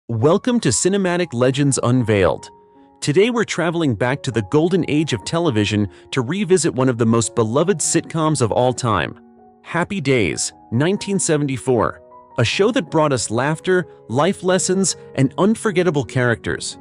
Welcome to Cinematic Legends Unveiled. Today we're traveling back to the golden age of television to revisit one of the most beloved sitcoms of all time. Happy Days, 1974. A show that brought us laughter, life lessons, and unforgettable characters.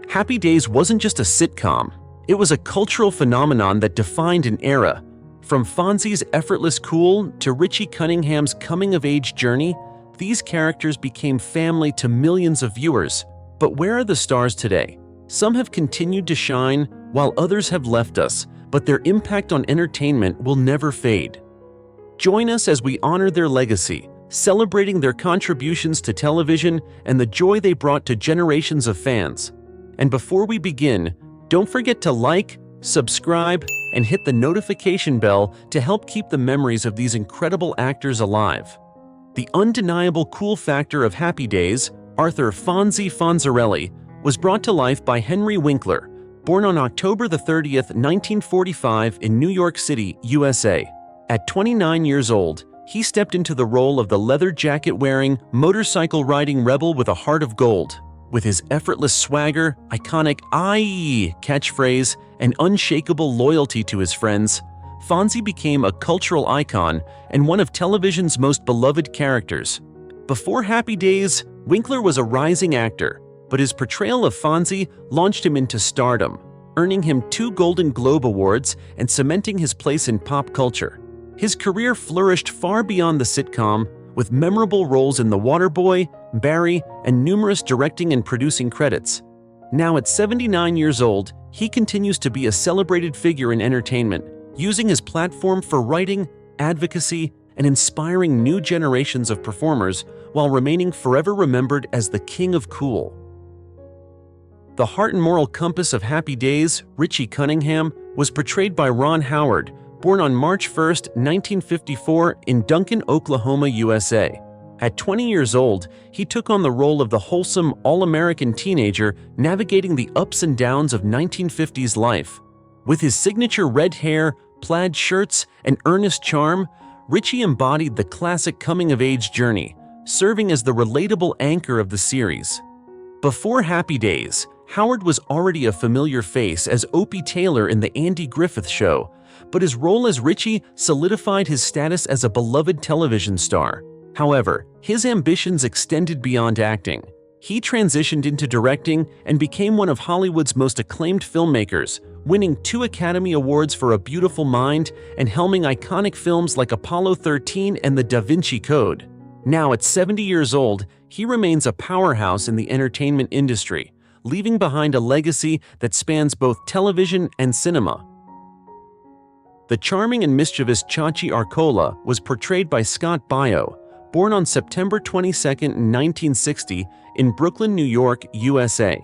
Happy Days wasn't just a sitcom. It was a cultural phenomenon that defined an era. From Fonzie's effortless cool to Richie Cunningham's coming-of-age journey, these characters became family to millions of viewers. But where are the stars today? Some have continued to shine, while others have left us, but their impact on entertainment will never fade. Join us as we honor their legacy, celebrating their contributions to television and the joy they brought to generations of fans. And before we begin, don't forget to like, subscribe, and hit the notification bell to help keep the memories of these incredible actors alive. The undeniable cool factor of Happy Days, Arthur Fonzie Fonzarelli, was brought to life by Henry Winkler, born on October 30th, 1945 in New York City, USA. At 29 years old, he stepped into the role of the leather jacket-wearing, motorcycle-riding rebel with a heart of gold. With his effortless swagger, iconic "Aye" catchphrase, and unshakable loyalty to his friends, Fonzie became a cultural icon and one of television's most beloved characters. Before Happy Days, Winkler was a rising actor, but his portrayal of Fonzie launched him into stardom, earning him 2 Golden Globe Awards and cementing his place in pop culture. His career flourished far beyond the sitcom, with memorable roles in The Waterboy, Barry, and numerous directing and producing credits. Now at 79 years old, he continues to be a celebrated figure in entertainment, using his platform for writing, advocacy, and inspiring new generations of performers while remaining forever remembered as the king of cool. The heart and moral compass of Happy Days, Richie Cunningham, was portrayed by Ron Howard, born on March 1, 1954 in Duncan, Oklahoma, USA. At 20 years old, he took on the role of the wholesome, all-American teenager navigating the ups and downs of 1950s life. With his signature red hair, plaid shirts, and earnest charm, Richie embodied the classic coming-of-age journey, serving as the relatable anchor of the series. Before Happy Days, Howard was already a familiar face as Opie Taylor in The Andy Griffith Show, but his role as Richie solidified his status as a beloved television star. However, his ambitions extended beyond acting. He transitioned into directing and became one of Hollywood's most acclaimed filmmakers, winning 2 Academy Awards for A Beautiful Mind and helming iconic films like Apollo 13 and The Da Vinci Code. Now at 70 years old, he remains a powerhouse in the entertainment industry, leaving behind a legacy that spans both television and cinema. The charming and mischievous Chachi Arcola was portrayed by Scott Baio, born on September 22, 1960 in Brooklyn, New York, USA.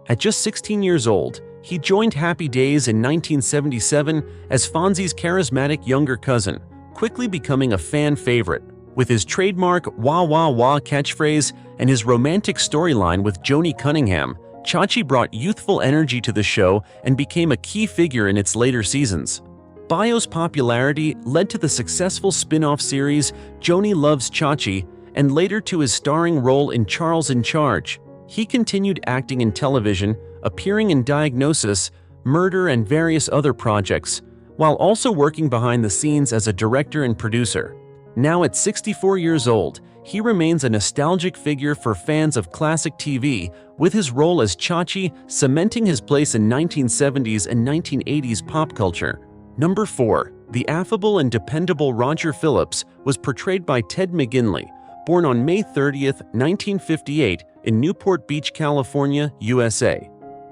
At just 16 years old, he joined Happy Days in 1977 as Fonzie's charismatic younger cousin, quickly becoming a fan favorite. With his trademark "wah wah wah" catchphrase and his romantic storyline with Joni Cunningham, Chachi brought youthful energy to the show and became a key figure in its later seasons. Baio's popularity led to the successful spin-off series Joni Loves Chachi and later to his starring role in Charles in Charge. He continued acting in television, appearing in Diagnosis, Murder, and various other projects, while also working behind the scenes as a director and producer. Now at 64 years old, he remains a nostalgic figure for fans of classic TV, with his role as Chachi cementing his place in 1970s and 1980s pop culture. Number 4. The affable and dependable Roger Phillips was portrayed by Ted McGinley, born on May 30, 1958 in Newport Beach, California, USA.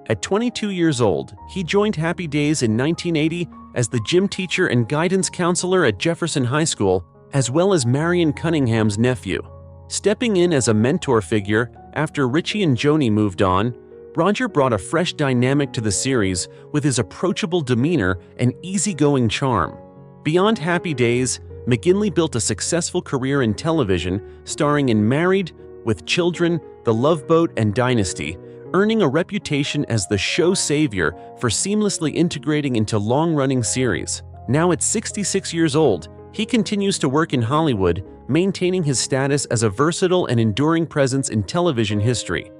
At 22 years old, he joined Happy Days in 1980 as the gym teacher and guidance counselor at Jefferson High School, as well as Marion Cunningham's nephew. Stepping in as a mentor figure after Richie and Joni moved on, Roger brought a fresh dynamic to the series with his approachable demeanor and easygoing charm. Beyond Happy Days, McGinley built a successful career in television, starring in Married, With Children, The Love Boat, and Dynasty, earning a reputation as the show savior for seamlessly integrating into long-running series. Now at 66 years old, he continues to work in Hollywood, maintaining his status as a versatile and enduring presence in television history.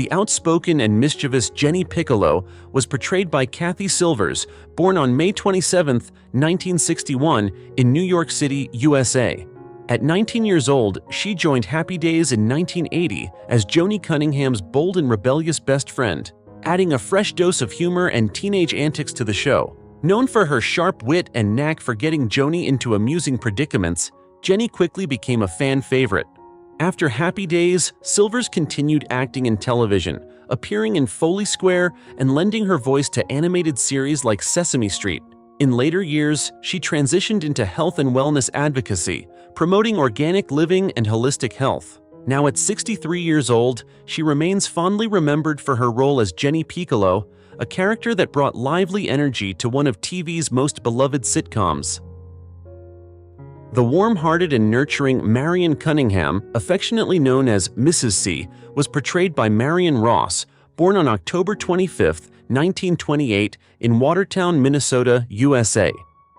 The outspoken and mischievous Jenny Piccolo was portrayed by Kathy Silvers, born on May 27, 1961, in New York City, USA. At 19 years old, she joined Happy Days in 1980 as Joni Cunningham's bold and rebellious best friend, adding a fresh dose of humor and teenage antics to the show. Known for her sharp wit and knack for getting Joni into amusing predicaments, Jenny quickly became a fan favorite. After Happy Days, Silvers continued acting in television, appearing in Foley Square and lending her voice to animated series like Sesame Street. In later years, she transitioned into health and wellness advocacy, promoting organic living and holistic health. Now at 63 years old, she remains fondly remembered for her role as Jenny Piccolo, a character that brought lively energy to one of TV's most beloved sitcoms. The warm-hearted and nurturing Marion Cunningham, affectionately known as Mrs. C, was portrayed by Marion Ross, born on October 25, 1928, in Watertown, Minnesota, USA.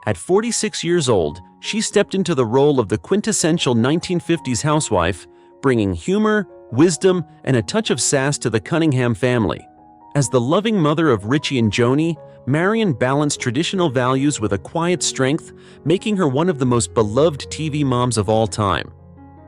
At 46 years old, she stepped into the role of the quintessential 1950s housewife, bringing humor, wisdom, and a touch of sass to the Cunningham family. As the loving mother of Richie and Joni, Marion balanced traditional values with a quiet strength, making her one of the most beloved TV moms of all time.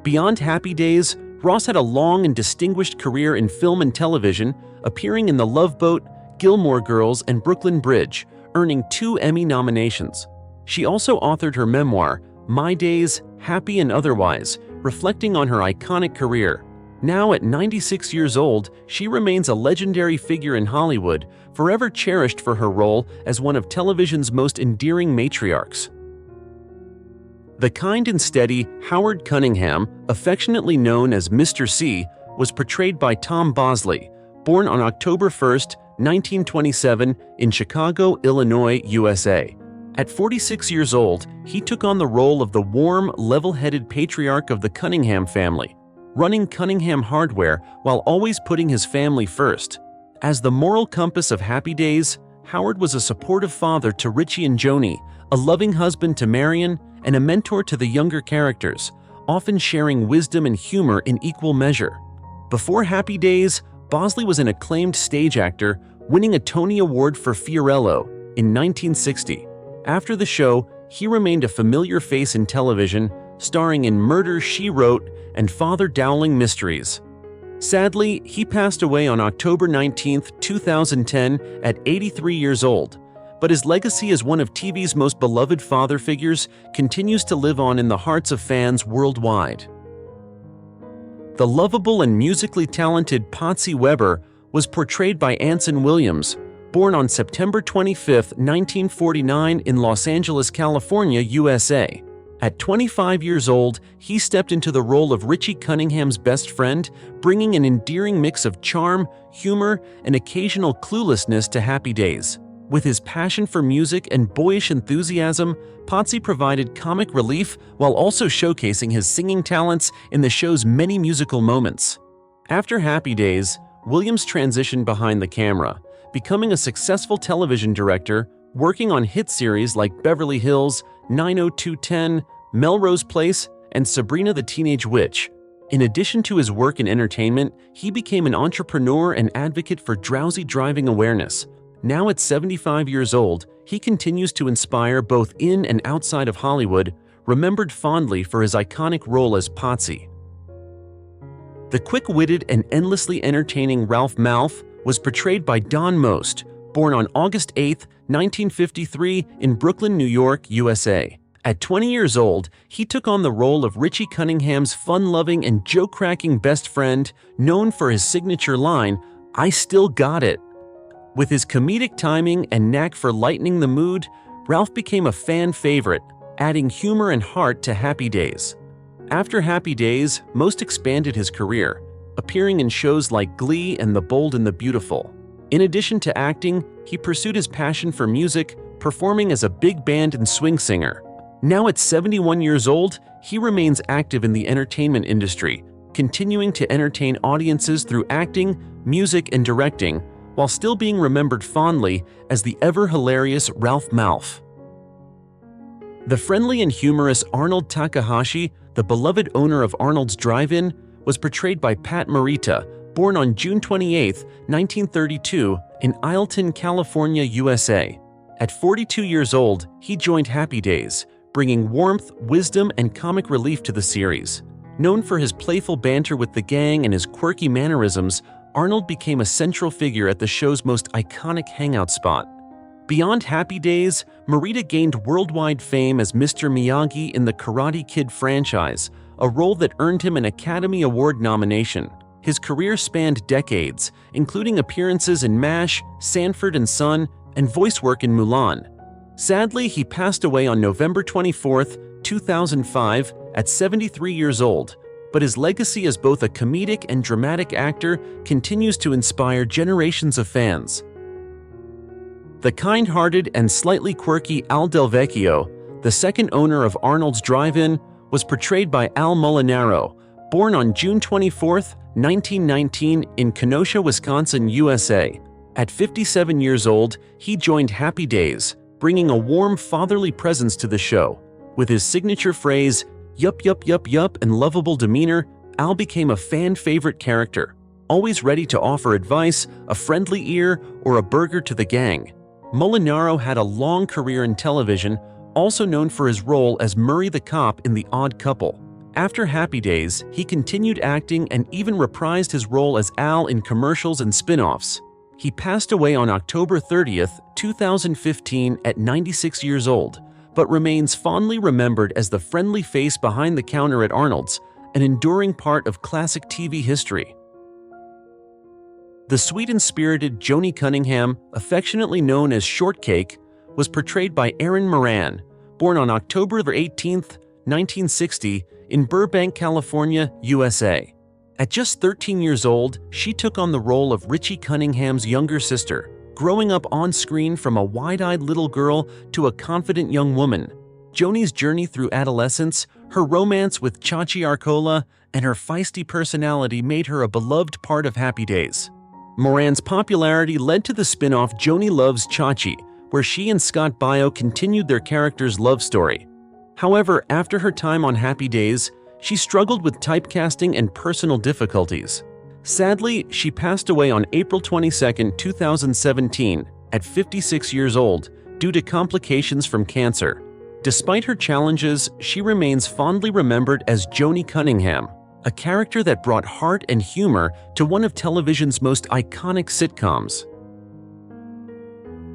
Beyond Happy Days, Ross had a long and distinguished career in film and television, appearing in The Love Boat, Gilmore Girls, and Brooklyn Bridge, earning 2 Emmy nominations. She also authored her memoir, My Days, Happy and Otherwise, reflecting on her iconic career. Now at 96 years old, she remains a legendary figure in Hollywood, forever cherished for her role as one of television's most endearing matriarchs. The kind and steady Howard Cunningham, affectionately known as Mr. C, was portrayed by Tom Bosley, born on October 1, 1927, in Chicago, Illinois, USA. At 46 years old, he took on the role of the warm, level-headed patriarch of the Cunningham family, running Cunningham Hardware while always putting his family first. As the moral compass of Happy Days, Howard was a supportive father to Richie and Joni, a loving husband to Marion, and a mentor to the younger characters, often sharing wisdom and humor in equal measure. Before Happy Days, Bosley was an acclaimed stage actor, winning a Tony Award for Fiorello in 1960. After the show, he remained a familiar face in television, starring in Murder, She Wrote and Father Dowling Mysteries. Sadly, he passed away on October 19, 2010, at 83 years old, but his legacy as one of TV's most beloved father figures continues to live on in the hearts of fans worldwide. The lovable and musically talented Patsy Weber was portrayed by Anson Williams, born on September 25, 1949, in Los Angeles, California, USA. At 25 years old, he stepped into the role of Richie Cunningham's best friend, bringing an endearing mix of charm, humor, and occasional cluelessness to Happy Days. With his passion for music and boyish enthusiasm, Patsy provided comic relief while also showcasing his singing talents in the show's many musical moments. After Happy Days, Williams transitioned behind the camera, becoming a successful television director, working on hit series like Beverly Hills, 90210, Melrose Place, and Sabrina the Teenage Witch. In addition to his work in entertainment, he became an entrepreneur and advocate for drowsy driving awareness. Now at 75 years old, he continues to inspire both in and outside of Hollywood, remembered fondly for his iconic role as Patsy. The quick-witted and endlessly entertaining Ralph Malph was portrayed by Don Most, born on August 8, 1953, in Brooklyn, New York, USA. At 20 years old, he took on the role of Richie Cunningham's fun-loving and joke-cracking best friend, known for his signature line, "I still got it." With his comedic timing and knack for lightening the mood, Ralph became a fan favorite, adding humor and heart to Happy Days. After Happy Days, Most expanded his career, appearing in shows like Glee and The Bold and the Beautiful. In addition to acting, he pursued his passion for music, performing as a big band and swing singer. Now at 71 years old, he remains active in the entertainment industry, continuing to entertain audiences through acting, music, and directing, while still being remembered fondly as the ever-hilarious Ralph Malph. The friendly and humorous Arnold Takahashi, the beloved owner of Arnold's Drive-In, was portrayed by Pat Morita, born on June 28, 1932, in Ileton, California, USA. At 42 years old, he joined Happy Days, bringing warmth, wisdom, and comic relief to the series. Known for his playful banter with the gang and his quirky mannerisms, Arnold became a central figure at the show's most iconic hangout spot. Beyond Happy Days, Morita gained worldwide fame as Mr. Miyagi in the Karate Kid franchise, a role that earned him an Academy Award nomination. His career spanned decades, including appearances in MASH, Sanford and Son, and voice work in Mulan. Sadly, he passed away on November 24, 2005, at 73 years old, but his legacy as both a comedic and dramatic actor continues to inspire generations of fans. The kind-hearted and slightly quirky Al Del Vecchio, the second owner of Arnold's Drive-In, was portrayed by Al Molinaro, born on June 24, 1919, in Kenosha, Wisconsin, USA. At 57 years old, he joined Happy Days, bringing a warm fatherly presence to the show. With his signature phrase, "Yup, yup, yup, yup," and lovable demeanor, Al became a fan-favorite character, always ready to offer advice, a friendly ear, or a burger to the gang. Molinaro had a long career in television, also known for his role as Murray the Cop in The Odd Couple. After Happy Days, he continued acting and even reprised his role as Al in commercials and spin-offs. He passed away on October 30, 2015, at 96 years old, but remains fondly remembered as the friendly face behind the counter at Arnold's, an enduring part of classic TV history. The sweet and spirited Joni Cunningham, affectionately known as Shortcake, was portrayed by Erin Moran, born on October 18, 1960, in Burbank, California, USA. At just 13 years old, she took on the role of Richie Cunningham's younger sister, growing up on screen from a wide-eyed little girl to a confident young woman. Joni's journey through adolescence, her romance with Chachi Arcola, and her feisty personality made her a beloved part of Happy Days. Moran's popularity led to the spin-off Joni Loves Chachi, where she and Scott Baio continued their character's love story. However, after her time on Happy Days, she struggled with typecasting and personal difficulties. Sadly, she passed away on April 22, 2017, at 56 years old, due to complications from cancer. Despite her challenges, she remains fondly remembered as Joni Cunningham, a character that brought heart and humor to one of television's most iconic sitcoms.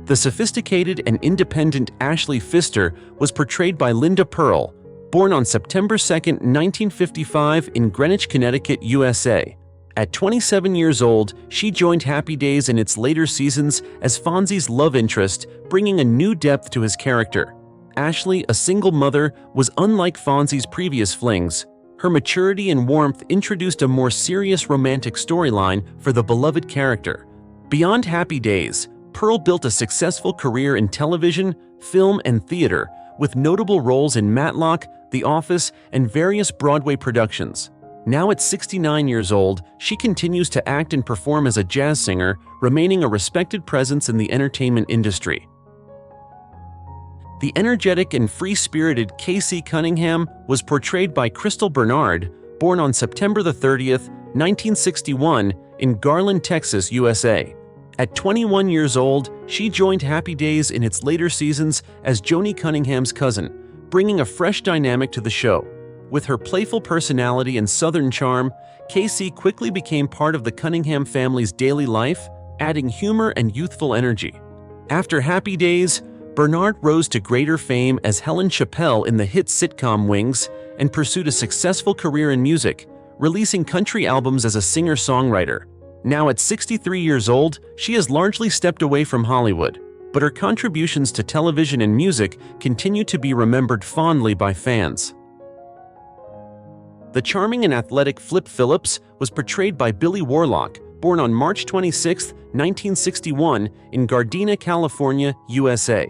The sophisticated and independent Ashley Pfister was portrayed by Linda Pearl, born on September 2, 1955, in Greenwich, Connecticut, USA. At 27 years old, she joined Happy Days in its later seasons as Fonzie's love interest, bringing a new depth to his character. Ashley, a single mother, was unlike Fonzie's previous flings. Her maturity and warmth introduced a more serious romantic storyline for the beloved character. Beyond Happy Days, Pearl built a successful career in television, film, and theater, with notable roles in Matlock, The Office, and various Broadway productions. Now at 69 years old, she continues to act and perform as a jazz singer, remaining a respected presence in the entertainment industry. The energetic and free-spirited Casey Cunningham was portrayed by Crystal Bernard, born on September 30, 1961, in Garland, Texas, USA. At 21 years old, she joined Happy Days in its later seasons as Joni Cunningham's cousin, bringing a fresh dynamic to the show. With her playful personality and southern charm, Casey quickly became part of the Cunningham family's daily life, adding humor and youthful energy. After Happy Days, Bernard rose to greater fame as Helen Chappell in the hit sitcom Wings and pursued a successful career in music, releasing country albums as a singer-songwriter. Now at 63 years old, she has largely stepped away from Hollywood, but her contributions to television and music continue to be remembered fondly by fans. The charming and athletic Flip Phillips was portrayed by Billy Warlock, born on March 26, 1961, in Gardena, California, USA.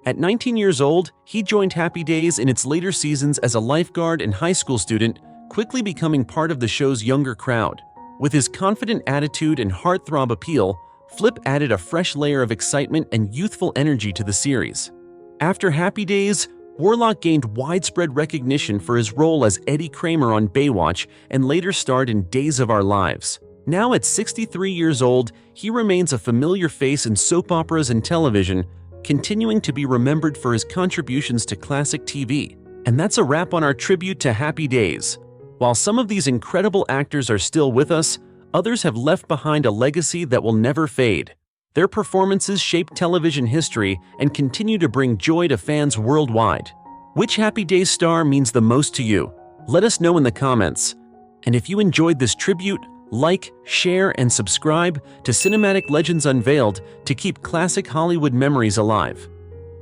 At 19 years old, he joined Happy Days in its later seasons as a lifeguard and high school student, quickly becoming part of the show's younger crowd. With his confident attitude and heartthrob appeal, Flip added a fresh layer of excitement and youthful energy to the series. After Happy Days, Warlock gained widespread recognition for his role as Eddie Kramer on Baywatch and later starred in Days of Our Lives. Now at 63 years old, he remains a familiar face in soap operas and television, continuing to be remembered for his contributions to classic TV. And that's a wrap on our tribute to Happy Days. While some of these incredible actors are still with us, others have left behind a legacy that will never fade. Their performances shaped television history and continue to bring joy to fans worldwide. Which Happy Days star means the most to you? Let us know in the comments. And if you enjoyed this tribute, like, share, and subscribe to Cinematic Legends Unveiled to keep classic Hollywood memories alive.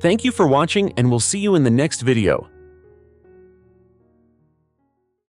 Thank you for watching, and we'll see you in the next video.